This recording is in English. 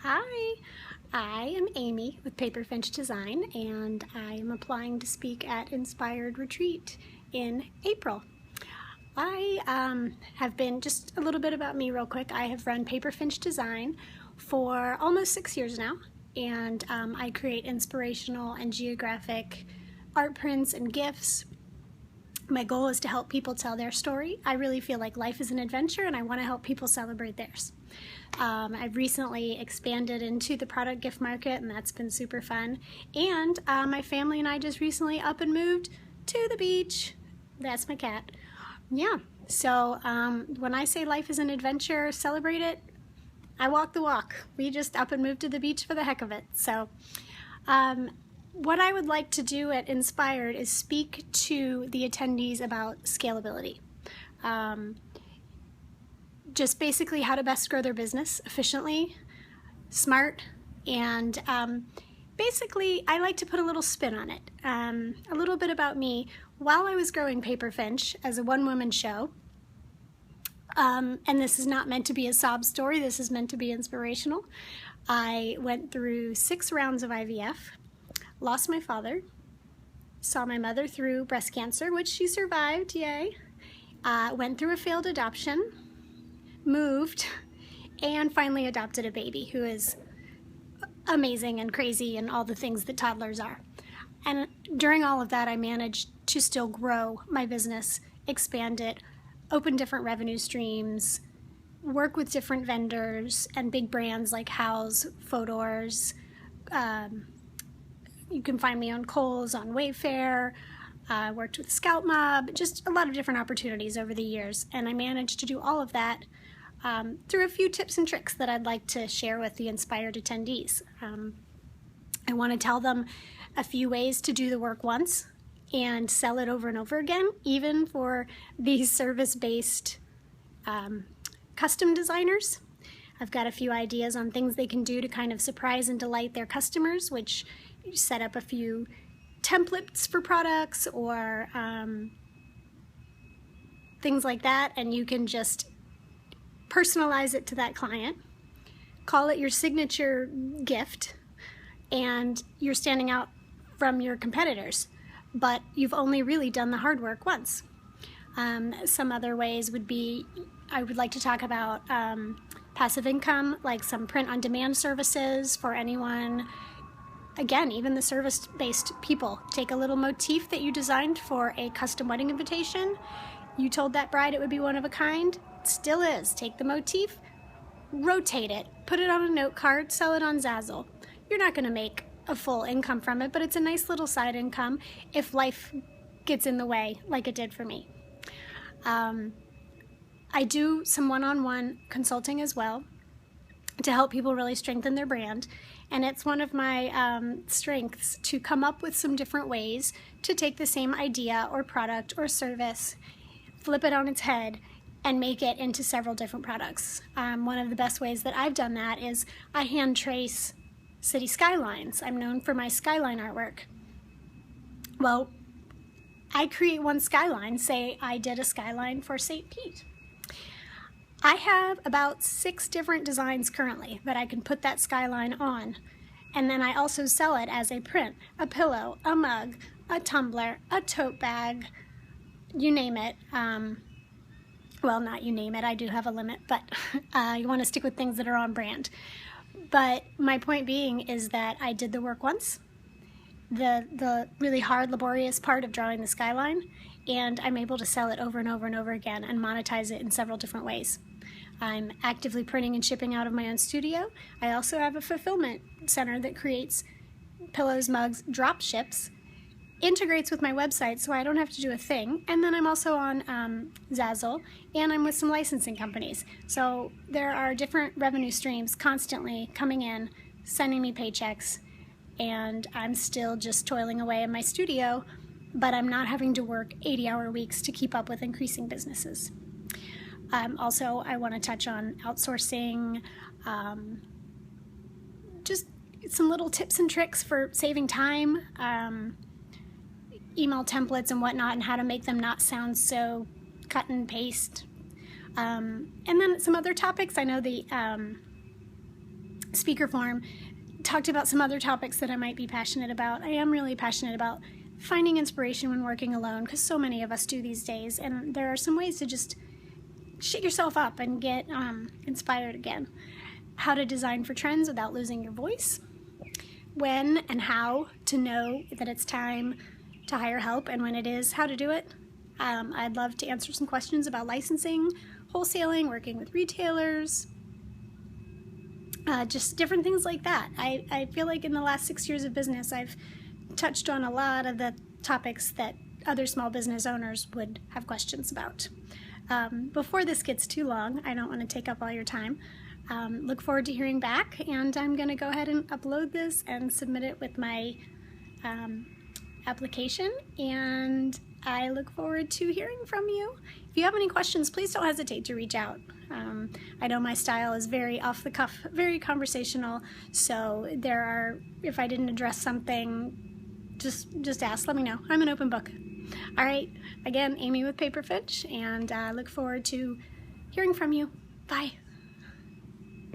Hi, I am Amy with Paperfinch Design, and I am applying to speak at Inspired Retreat in April. I have been, just a little bit about me real quick, I have run Paperfinch Design for almost 6 years now, and I create inspirational and geographic art prints and gifts. My goal is to help people tell their story. I really feel like life is an adventure and I want to help people celebrate theirs. I've recently expanded into the product gift market and that's been super fun. And my family and I just recently up and moved to the beach. That's my cat. Yeah, so when I say life is an adventure, celebrate it, I walk the walk. We just up and moved to the beach for the heck of it. So what I would like to do at Inspired is speak to the attendees about scalability. Just basically how to best grow their business efficiently, smart, and basically I like to put a little spin on it. A little bit about me. While I was growing Paperfinch as a one-woman show, and this is not meant to be a sob story, this is meant to be inspirational, I went through 6 rounds of IVF, lost my father, saw my mother through breast cancer, which she survived, yay, went through a failed adoption, moved, and finally adopted a baby who is amazing and crazy and all the things that toddlers are. And during all of that, I managed to still grow my business, expand it, open different revenue streams, work with different vendors and big brands like Houzz, Fodor's. You can find me on Kohl's, on Wayfair, worked with Scout Mob, just a lot of different opportunities over the years. And I managed to do all of that through a few tips and tricks that I'd like to share with the Inspired attendees. I want to tell them a few ways to do the work once and sell it over and over again, even for these service-based custom designers. I've got a few ideas on things they can do to kind of surprise and delight their customers, which set up a few templates for products or things like that, and you can just personalize it to that client, call it your signature gift, and you're standing out from your competitors, but you've only really done the hard work once. Some other ways would be, I would like to talk about passive income, like some print-on-demand services for anyone. Again, even the service-based people. Take a little motif that you designed for a custom wedding invitation. You told that bride it would be one of a kind. It still is. Take the motif, rotate it, put it on a note card, sell it on Zazzle. You're not going to make a full income from it, but it's a nice little side income if life gets in the way like it did for me. I do some one-on-one consulting as well to help people really strengthen their brand. And it's one of my strengths to come up with some different ways to take the same idea or product or service, flip it on its head, and make it into several different products. One of the best ways that I've done that is I hand trace city skylines. I'm known for my skyline artwork. Well, I create one skyline, say I did a skyline for St. Pete. I have about 6 different designs currently that I can put that skyline on, and then I also sell it as a print, a pillow, a mug, a tumbler, a tote bag, you name it. Well, not you name it, I do have a limit, but you want to stick with things that are on brand. But my point being is that I did the work once, the really hard, laborious part of drawing the skyline, and I'm able to sell it over and over and over again and monetize it in several different ways. I'm actively printing and shipping out of my own studio. I also have a fulfillment center that creates pillows, mugs, drop ships, integrates with my website so I don't have to do a thing, and then I'm also on Zazzle, and I'm with some licensing companies. So there are different revenue streams constantly coming in, sending me paychecks, and I'm still just toiling away in my studio, but I'm not having to work 80-hour weeks to keep up with increasing businesses. Also, I want to touch on outsourcing, just some little tips and tricks for saving time, email templates and whatnot, and how to make them not sound so cut and paste. And then some other topics. I know the speaker form, talked about some other topics that I might be passionate about. I am really passionate about finding inspiration when working alone, because so many of us do these days, and there are some ways to just shake yourself up and get inspired again. How to design for trends without losing your voice. When and how to know that it's time to hire help, and when it is, how to do it. I'd love to answer some questions about licensing, wholesaling, working with retailers, just different things like that. I feel like in the last 6 years of business, I've touched on a lot of the topics that other small business owners would have questions about. Before this gets too long, I don't want to take up all your time. Look forward to hearing back, and I'm going to go ahead and upload this and submit it with my application, and I look forward to hearing from you. If you have any questions, please don't hesitate to reach out. I know my style is very off the cuff, very conversational, so if I didn't address something, just ask, let me know. I'm an open book. All right, again, Amy with Paperfinch, and I look forward to hearing from you. Bye.